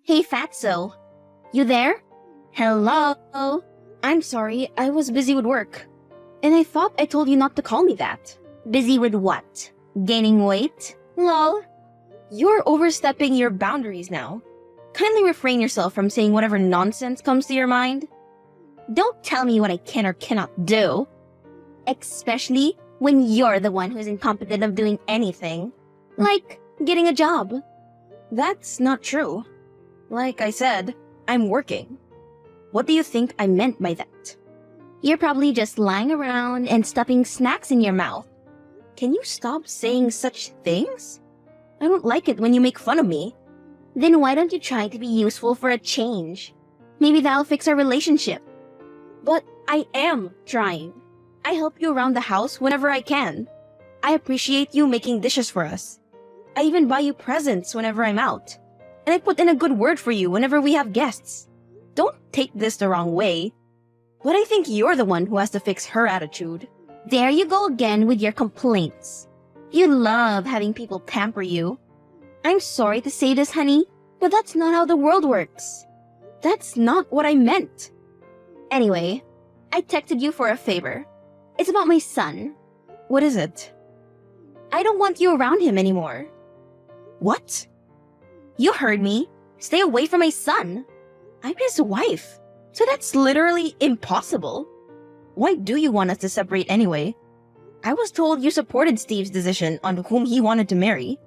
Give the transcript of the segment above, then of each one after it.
Hey Fatso, you there? Hello? I'm sorry, I was busy with work. And I thought I told you not to call me that. Busy with what? Gaining weight? Lol. You're overstepping your boundaries now. Kindly refrain yourself from saying whatever nonsense comes to your mind. Don't tell me what I can or cannot do. Especially when you're the one who's incompetent of doing anything. Like getting a job. That's not true. Like I said, I'm working. What do you think I meant by that? You're probably just lying around and stuffing snacks in your mouth. Can you stop saying such things? I don't like it when you make fun of me. Then why don't you try to be useful for a change? Maybe that'll fix our relationship. But I am trying. I help you around the house whenever I can. I appreciate you making dishes for us. I even buy you presents whenever I'm out. And I put in a good word for you whenever we have guests. Don't take this the wrong way. But I think you're the one who has to fix her attitude. There you go again with your complaints. You love having people pamper you. I'm sorry to say this, honey, but that's not how the world works. That's not what I meant. Anyway, I texted you for a favor. It's about my son. What is it? I don't want you around him anymore. What? You heard me. Stay away from my son. I'm his wife, so that's literally impossible. Why do you want us to separate anyway? I was told you supported Steve's decision on whom he wanted to marry.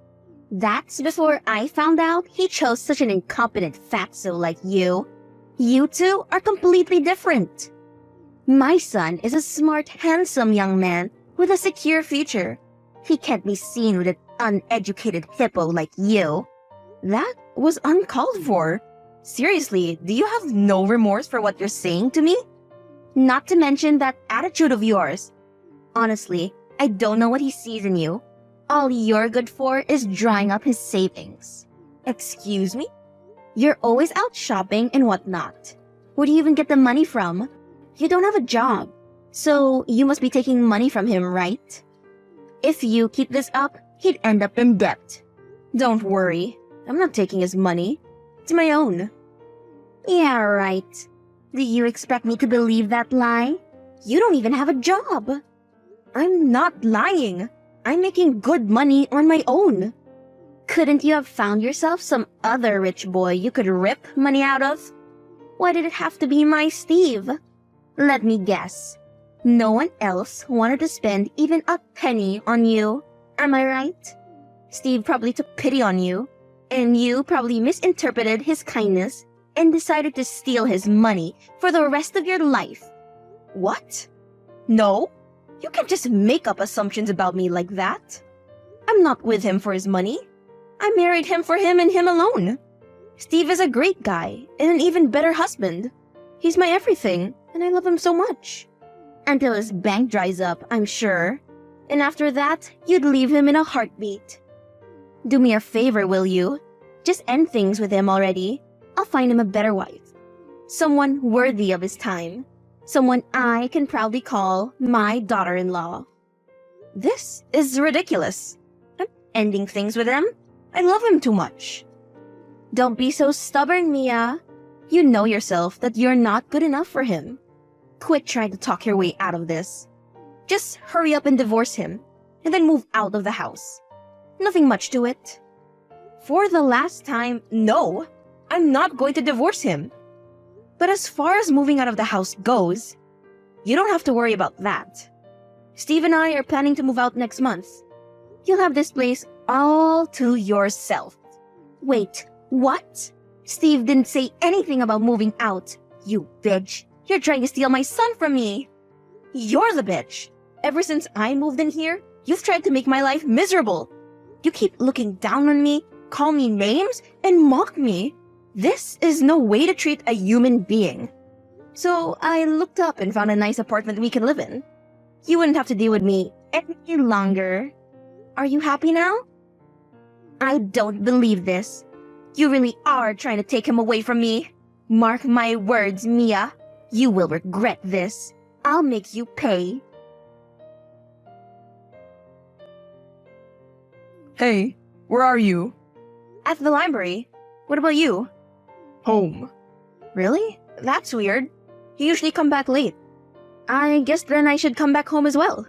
That's before I found out he chose such an incompetent fatso like you. You two are completely different. My son is a smart, handsome young man with a secure future. He can't be seen with an uneducated hippo like you. That was uncalled for. Seriously, do you have no remorse for what you're saying to me? Not to mention that attitude of yours. Honestly, I don't know what he sees in you. All you're good for is drying up his savings. Excuse me? You're always out shopping and whatnot. Where do you even get the money from? You don't have a job, so you must be taking money from him, right? If you keep this up, he'd end up in debt. Don't worry, I'm not taking his money. It's my own. Yeah, right. Do you expect me to believe that lie? You don't even have a job. I'm not lying. I'm making good money on my own. Couldn't you have found yourself some other rich boy you could rip money out of? Why did it have to be my Steve? Let me guess. No one else wanted to spend even a penny on you. Am I right? Steve probably took pity on you, and you probably misinterpreted his kindness and decided to steal his money for the rest of your life. What? No, you can't just make up assumptions about me like that. I'm not with him for his money. I married him for him and him alone. Steve is a great guy and an even better husband. He's my everything, and I love him so much. Until his bank dries up, I'm sure. And after that, you'd leave him in a heartbeat. Do me a favor, will you? Just end things with him already. I'll find him a better wife. Someone worthy of his time. Someone I can proudly call my daughter-in-law. This is ridiculous. I'm ending things with him. I love him too much. Don't be so stubborn, Mia. You know yourself that you're not good enough for him. Quit trying to talk your way out of this. Just hurry up and divorce him, and then move out of the house. Nothing much to it. For the last time, no, I'm not going to divorce him. But as far as moving out of the house goes, you don't have to worry about that. Steve and I are planning to move out next month. You'll have this place all to yourself. Wait, what? Steve didn't say anything about moving out, you bitch. You're trying to steal my son from me. You're the bitch. Ever since I moved in here, you've tried to make my life miserable. You keep looking down on me, call me names, and mock me. This is no way to treat a human being. So I looked up and found a nice apartment we can live in. You wouldn't have to deal with me any longer. Are you happy now? I don't believe this. You really are trying to take him away from me. Mark my words, Mia. You will regret this. I'll make you pay. Hey, where are you? At the library. What about you? Home. Really? That's weird. You usually come back late. I guess then I should come back home as well.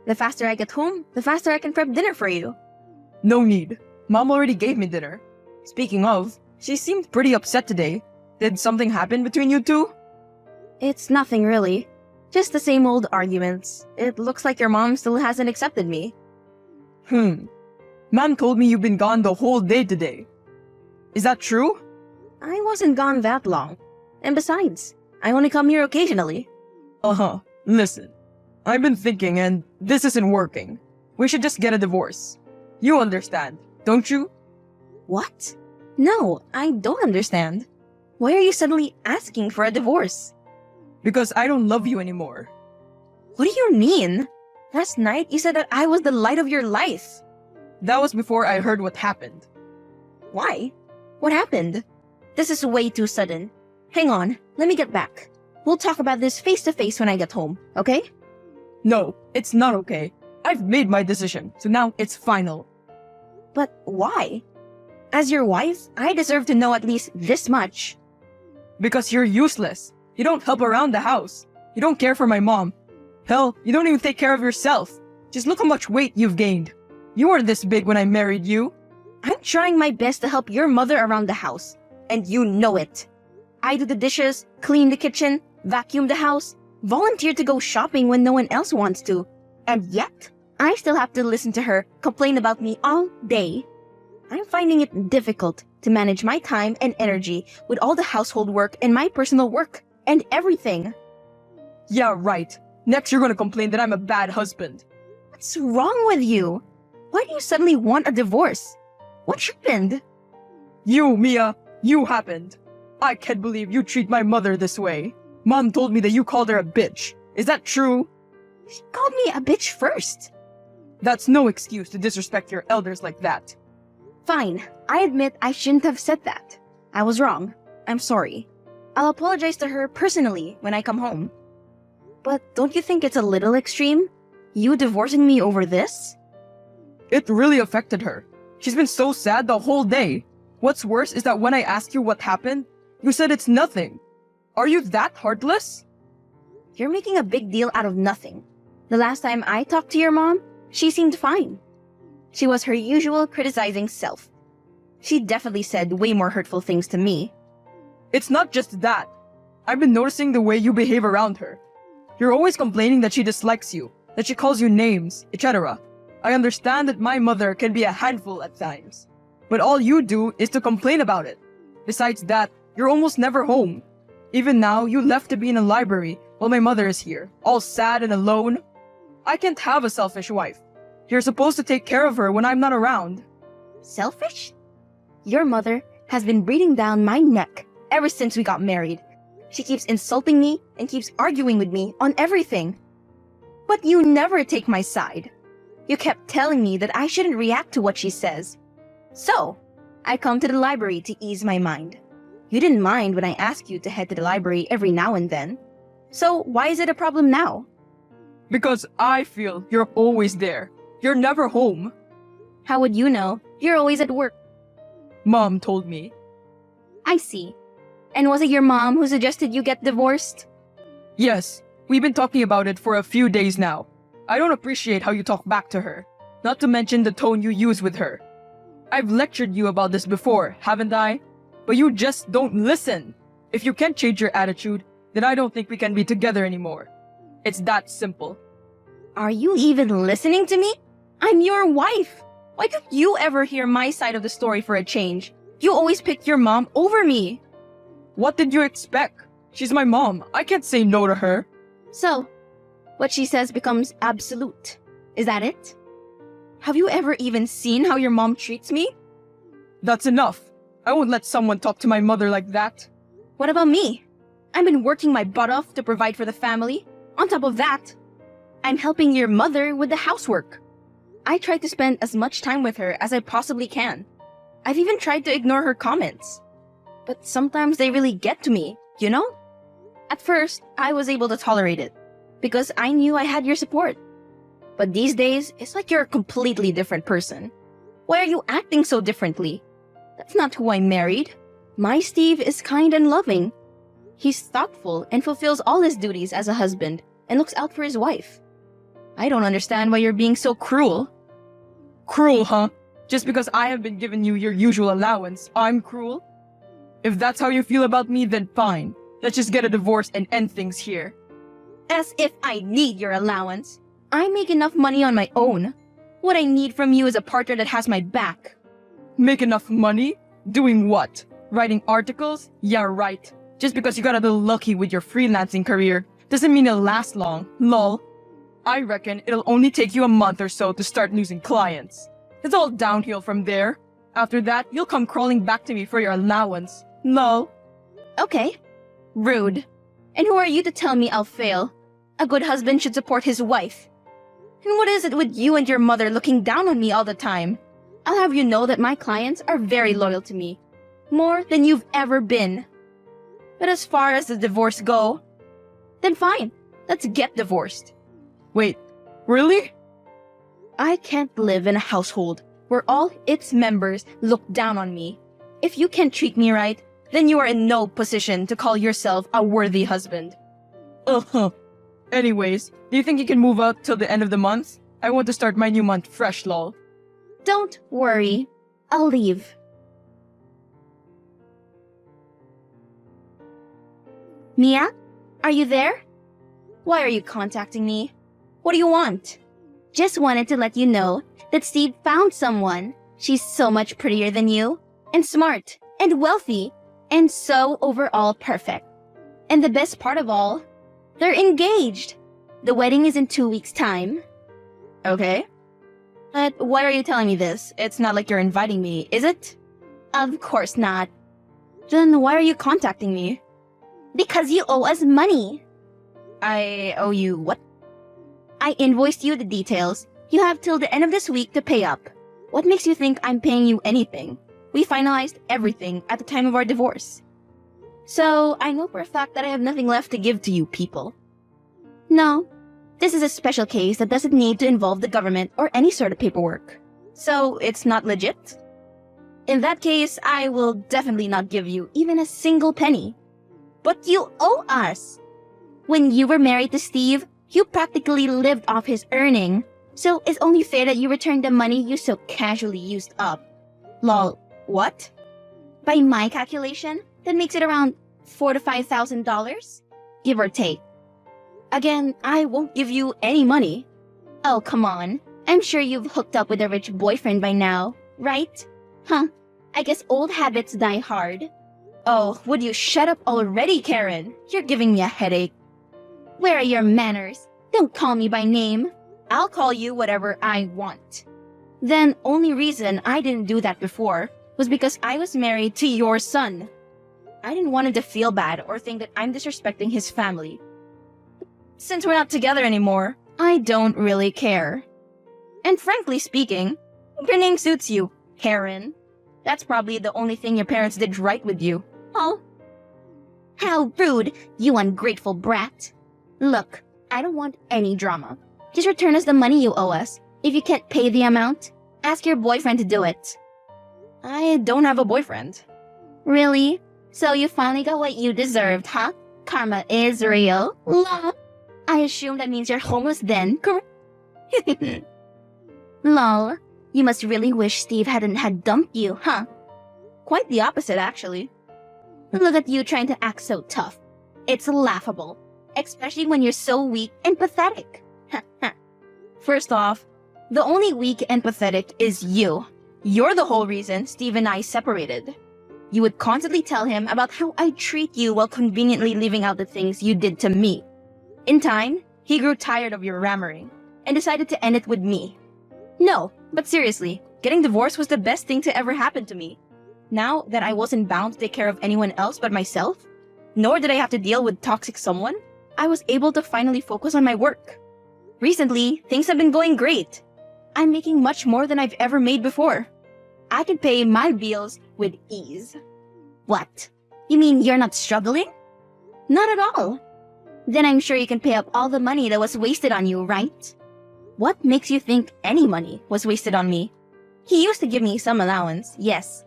The faster I get home, the faster I can prep dinner for you. No need. Mom already gave me dinner. Speaking of, she seemed pretty upset today. Did something happen between you two? It's nothing really. Just the same old arguments. It looks like your mom still hasn't accepted me. Mom told me you've been gone the whole day today. Is that true? I wasn't gone that long. And besides, I only come here occasionally. Listen. I've been thinking and this isn't working. We should just get a divorce. You understand, don't you? What? No, I don't understand. Why are you suddenly asking for a divorce? Because I don't love you anymore. What do you mean? Last night you said that I was the light of your life. That was before I heard what happened. Why? What happened? This is way too sudden. Hang on, let me get back. We'll talk about this face to face when I get home, okay? No, it's not okay. I've made my decision, so now it's final. But why? As your wife, I deserve to know at least this much. Because you're useless. You don't help around the house. You don't care for my mom. Hell, you don't even take care of yourself. Just look how much weight you've gained. You weren't this big when I married you. I'm trying my best to help your mother around the house, and you know it. I do the dishes, clean the kitchen, vacuum the house, volunteer to go shopping when no one else wants to. And yet, I still have to listen to her complain about me all day. I'm finding it difficult to manage my time and energy with all the household work and my personal work and everything. Yeah, right. Next you're gonna complain that I'm a bad husband. What's wrong with you? Why do you suddenly want a divorce? What happened? You, Mia, you happened. I can't believe you treat my mother this way. Mom told me that you called her a bitch. Is that true? She called me a bitch first. That's no excuse to disrespect your elders like that. Fine, I admit I shouldn't have said that. I was wrong. I'm sorry. I'll apologize to her personally when I come home. But don't you think it's a little extreme? You divorcing me over this? It really affected her. She's been so sad the whole day. What's worse is that when I asked you what happened, you said it's nothing. Are you that heartless? You're making a big deal out of nothing. The last time I talked to your mom, she seemed fine. She was her usual criticizing self. She definitely said way more hurtful things to me. It's not just that. I've been noticing the way you behave around her. You're always complaining that she dislikes you, that she calls you names, etc. I understand that my mother can be a handful at times, but all you do is to complain about it. Besides that, you're almost never home. Even now, you left to be in a library while my mother is here, all sad and alone. I can't have a selfish wife. You're supposed to take care of her when I'm not around. Selfish? Your mother has been breathing down my neck ever since we got married. She keeps insulting me and keeps arguing with me on everything. But you never take my side. You kept telling me that I shouldn't react to what she says. So, I come to the library to ease my mind. You didn't mind when I asked you to head to the library every now and then. So why is it a problem now? Because I feel you're always there. You're never home. How would you know? You're always at work. Mom told me. I see. And was it your mom who suggested you get divorced? Yes, we've been talking about it for a few days now. I don't appreciate how you talk back to her, not to mention the tone you use with her. I've lectured you about this before, haven't I? But you just don't listen. If you can't change your attitude, then I don't think we can be together anymore. It's that simple. Are you even listening to me? I'm your wife. Why don't you ever hear my side of the story for a change? You always pick your mom over me. What did you expect? She's my mom. I can't say no to her. So, what she says becomes absolute. Is that it? Have you ever even seen how your mom treats me? That's enough. I won't let someone talk to my mother like that. What about me? I've been working my butt off to provide for the family. On top of that, I'm helping your mother with the housework. I try to spend as much time with her as I possibly can. I've even tried to ignore her comments. But sometimes they really get to me, you know? At first, I was able to tolerate it, because I knew I had your support. But these days, it's like you're a completely different person. Why are you acting so differently? That's not who I married. My Steve is kind and loving. He's thoughtful and fulfills all his duties as a husband and looks out for his wife. I don't understand why you're being so cruel. Cruel, huh? Just because I have been giving you your usual allowance, I'm cruel? If that's how you feel about me, then fine. Let's just get a divorce and end things here. As if I need your allowance. I make enough money on my own. What I need from you is a partner that has my back. Make enough money? Doing what? Writing articles? Yeah, right. Just because you got a little lucky with your freelancing career doesn't mean it'll last long. Lol. I reckon it'll only take you a month or so to start losing clients. It's all downhill from there. After that, you'll come crawling back to me for your allowance. Lol. Okay. Rude. And who are you to tell me I'll fail? A good husband should support his wife. And what is it with you and your mother looking down on me all the time? I'll have you know that my clients are very loyal to me. More than you've ever been. But as far as the divorce go, then fine. Let's get divorced. Wait, really? I can't live in a household where all its members look down on me. If you can't treat me right, then you are in no position to call yourself a worthy husband. Uh-huh. Anyways, do you think you can move out till the end of the month? I want to start my new month fresh, lol. Don't worry. I'll leave. Mia? Are you there? Why are you contacting me? What do you want? Just wanted to let you know that Steve found someone. She's so much prettier than you, and smart, and wealthy, and so overall perfect. And the best part of all, they're engaged. The wedding is in 2 weeks' time. Okay. But why are you telling me this? It's not like you're inviting me, is it? Of course not. Then why are you contacting me? Because you owe us money. I owe you what? I invoiced you the details. You have till the end of this week to pay up. What makes you think I'm paying you anything? We finalized everything at the time of our divorce. So I know for a fact that I have nothing left to give to you people. No, this is a special case that doesn't need to involve the government or any sort of paperwork. So it's not legit? In that case, I will definitely not give you even a single penny. But you owe us! When you were married to Steve, you practically lived off his earning. So it's only fair that you return the money you so casually used up. Lol, what? By my calculation, that makes it around $4,000 to $5,000, give or take. Again, I won't give you any money. Oh, come on. I'm sure you've hooked up with a rich boyfriend by now, right? Huh, I guess old habits die hard. Oh, would you shut up already, Karen? You're giving me a headache. Where are your manners? Don't call me by name. I'll call you whatever I want. Then, only reason I didn't do that before was because I was married to your son. I didn't want him to feel bad or think that I'm disrespecting his family. Since we're not together anymore, I don't really care. And frankly speaking, your name suits you, Karen. That's probably the only thing your parents did right with you. Oh. How rude, you ungrateful brat. Look, I don't want any drama. Just return us the money you owe us. If you can't pay the amount, ask your boyfriend to do it. I don't have a boyfriend. Really? So you finally got what you deserved, huh? Karma is real. Lol. I assume that means you're homeless then, correct? Lol. You must really wish Steve hadn't had dumped you, huh? Quite the opposite, actually. Look at you trying to act so tough. It's laughable. Especially when you're so weak and pathetic. First off, the only weak and pathetic is you. You're the whole reason Steve and I separated. You would constantly tell him about how I treat you while conveniently leaving out the things you did to me. In time, he grew tired of your yammering and decided to end it with me. No, but seriously, getting divorced was the best thing to ever happen to me. Now that I wasn't bound to take care of anyone else but myself, nor did I have to deal with toxic someone, I was able to finally focus on my work. Recently, things have been going great. I'm making much more than I've ever made before. I can pay my bills with ease. What? You mean you're not struggling? Not at all. Then I'm sure you can pay up all the money that was wasted on you, right? What makes you think any money was wasted on me? He used to give me some allowance, yes.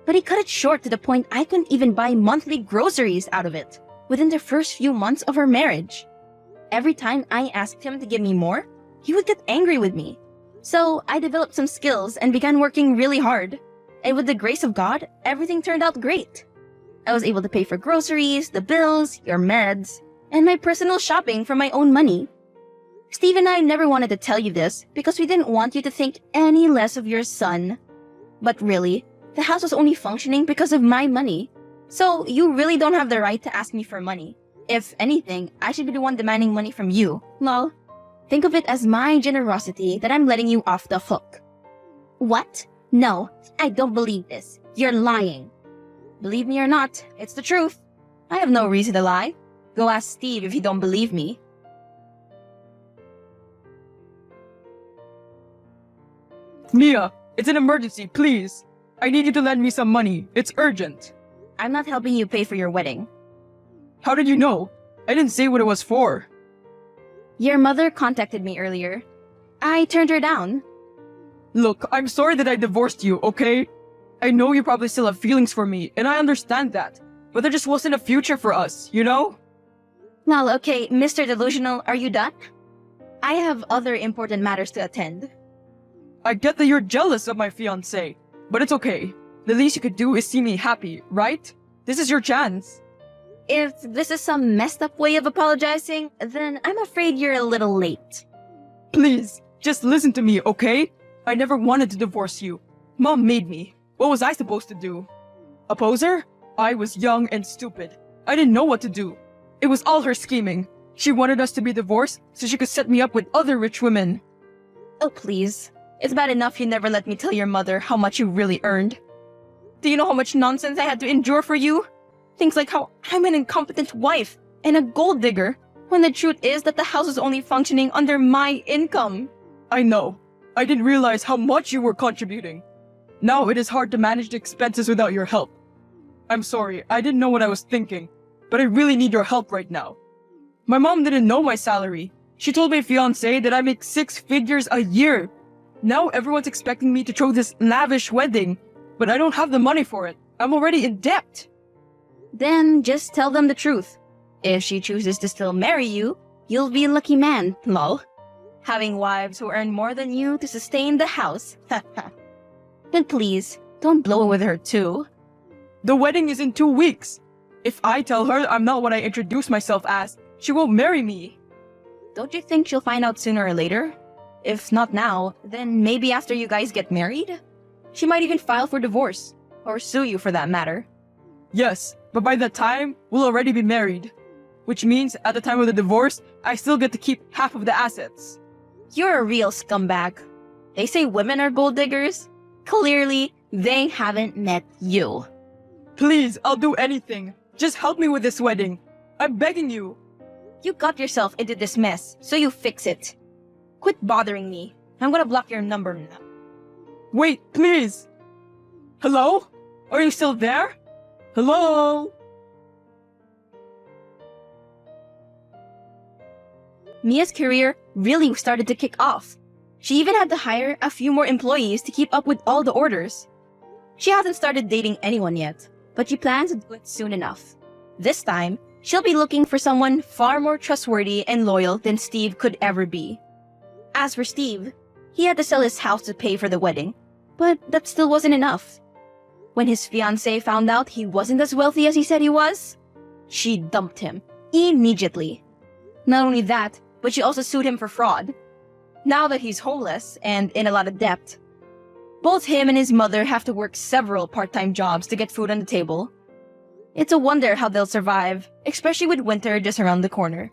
But he cut it short to the point I couldn't even buy monthly groceries out of it within the first few months of our marriage. Every time I asked him to give me more, he would get angry with me. So I developed some skills and began working really hard. And with the grace of God, everything turned out great. I was able to pay for groceries, the bills, your meds, and my personal shopping from my own money. Steve and I never wanted to tell you this because we didn't want you to think any less of your son. But really, the house was only functioning because of my money. So you really don't have the right to ask me for money. If anything, I should be the one demanding money from you. Lol. Think of it as my generosity that I'm letting you off the hook. What? No, I don't believe this. You're lying. Believe me or not, it's the truth. I have no reason to lie. Go ask Steve if you don't believe me. Mia, it's an emergency, please. I need you to lend me some money. It's urgent. I'm not helping you pay for your wedding. How did you know? I didn't say what it was for. Your mother contacted me earlier. I turned her down. Look, I'm sorry that I divorced you, okay? I know you probably still have feelings for me, and I understand that. But there just wasn't a future for us, you know? Well, okay, Mr. Delusional, are you done? I have other important matters to attend. I get that you're jealous of my fiancé, but it's okay. The least you could do is see me happy, right? This is your chance. If this is some messed up way of apologizing, then I'm afraid you're a little late. Please, just listen to me, okay? I never wanted to divorce you. Mom made me. What was I supposed to do? Oppose her? I was young and stupid. I didn't know what to do. It was all her scheming. She wanted us to be divorced so she could set me up with other rich women. Oh, please. It's bad enough you never let me tell your mother how much you really earned. Do you know how much nonsense I had to endure for you? Things like how I'm an incompetent wife and a gold digger, when the truth is that the house is only functioning under my income. I know. I didn't realize how much you were contributing. Now it is hard to manage the expenses without your help. I'm sorry, I didn't know what I was thinking, but I really need your help right now. My mom didn't know my salary. She told my fiancé that I make 6 figures a year. Now everyone's expecting me to throw this lavish wedding, but I don't have the money for it. I'm already in debt. Then just tell them the truth. If she chooses to still marry you, you'll be a lucky man, lol. Having wives who earn more than you to sustain the house. Then please, don't blow it with her too. The wedding is in 2 weeks. If I tell her I'm not what I introduced myself as, she won't marry me. Don't you think she'll find out sooner or later? If not now, then maybe after you guys get married? She might even file for divorce, or sue you for that matter. Yes, but by that time, we'll already be married. Which means, at the time of the divorce, I still get to keep half of the assets. You're a real scumbag. They say women are gold diggers. Clearly, they haven't met you. Please, I'll do anything. Just help me with this wedding. I'm begging you. You got yourself into this mess, so you fix it. Quit bothering me. I'm gonna block your number now. Wait, please. Hello? Are you still there? Hello? Mia's career really started to kick off. She even had to hire a few more employees to keep up with all the orders. She hasn't started dating anyone yet, but she plans to do it soon enough. This time, she'll be looking for someone far more trustworthy and loyal than Steve could ever be. As for Steve, he had to sell his house to pay for the wedding, but that still wasn't enough. When his fiancée found out he wasn't as wealthy as he said he was, she dumped him immediately. Not only that, but she also sued him for fraud. Now that he's homeless and in a lot of debt, both him and his mother have to work several part-time jobs to get food on the table. It's a wonder how they'll survive, especially with winter just around the corner.